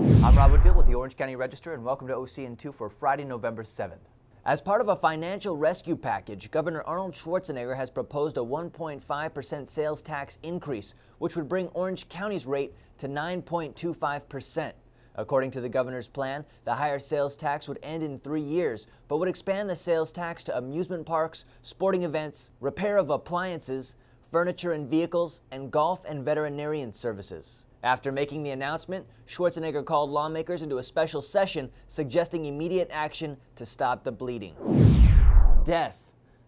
I'm Rob Woodfield with the Orange County Register, and welcome to OC&2 for Friday, November 7th. As part of a financial rescue package, Governor Arnold Schwarzenegger has proposed a 1.5% sales tax increase, which would bring Orange County's rate to 9.25%. According to the governor's plan, the higher sales tax would end in 3 years, but would expand the sales tax to amusement parks, sporting events, repair of appliances, furniture and vehicles, and golf and veterinarian services. After making the announcement, Schwarzenegger called lawmakers into a special session suggesting immediate action to stop the bleeding. Death.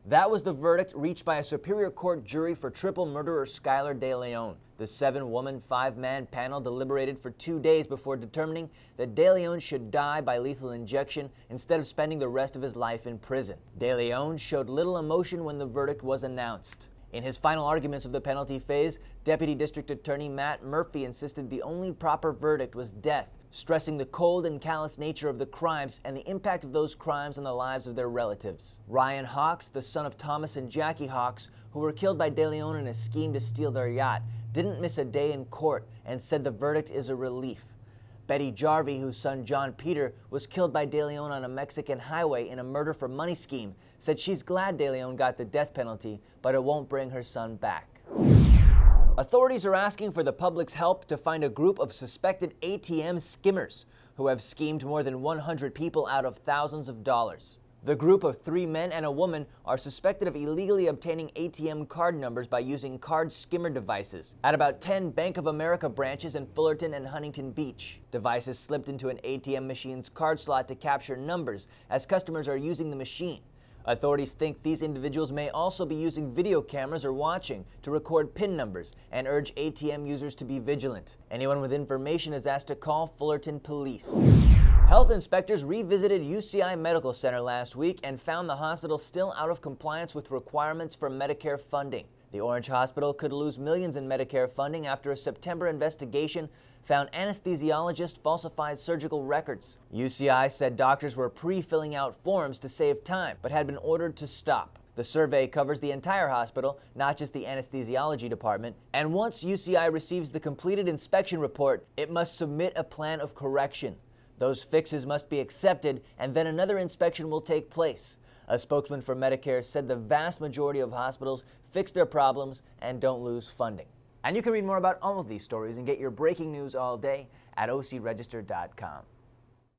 That was the verdict reached by a Superior Court jury for triple murderer Skylar Deleon. The 7-woman, 5-man panel deliberated for 2 days before determining that Deleon should die by lethal injection instead of spending the rest of his life in prison. Deleon showed little emotion when the verdict was announced. In his final arguments of the penalty phase, Deputy District Attorney Matt Murphy insisted the only proper verdict was death, stressing the cold and callous nature of the crimes and the impact of those crimes on the lives of their relatives. Ryan Hawks, the son of Thomas and Jackie Hawks, who were killed by Deleon in a scheme to steal their yacht, didn't miss a day in court and said the verdict is a relief. Betty Jarvie, whose son John Peter was killed by Deleon on a Mexican highway in a murder for money scheme, said she's glad Deleon got the death penalty, but it won't bring her son back. Authorities are asking for the public's help to find a group of suspected ATM skimmers who have schemed more than 100 people out of thousands of dollars. The group of 3 men and a woman are suspected of illegally obtaining ATM card numbers by using card skimmer devices at about 10 Bank of America branches in Fullerton and Huntington Beach. Devices slipped into an ATM machine's card slot to capture numbers as customers are using the machine. Authorities think these individuals may also be using video cameras or watching to record PIN numbers and urge ATM users to be vigilant. Anyone with information is asked to call Fullerton Police. Health inspectors revisited UCI Medical Center last week and found the hospital still out of compliance with requirements for Medicare funding. The Orange Hospital could lose millions in Medicare funding after a September investigation found anesthesiologists falsified surgical records. UCI said doctors were pre-filling out forms to save time, but had been ordered to stop. The survey covers the entire hospital, not just the anesthesiology department, and once UCI receives the completed inspection report, it must submit a plan of correction. Those fixes must be accepted, and then another inspection will take place. A spokesman for Medicare said the vast majority of hospitals fix their problems and don't lose funding. And you can read more about all of these stories and get your breaking news all day at ocregister.com.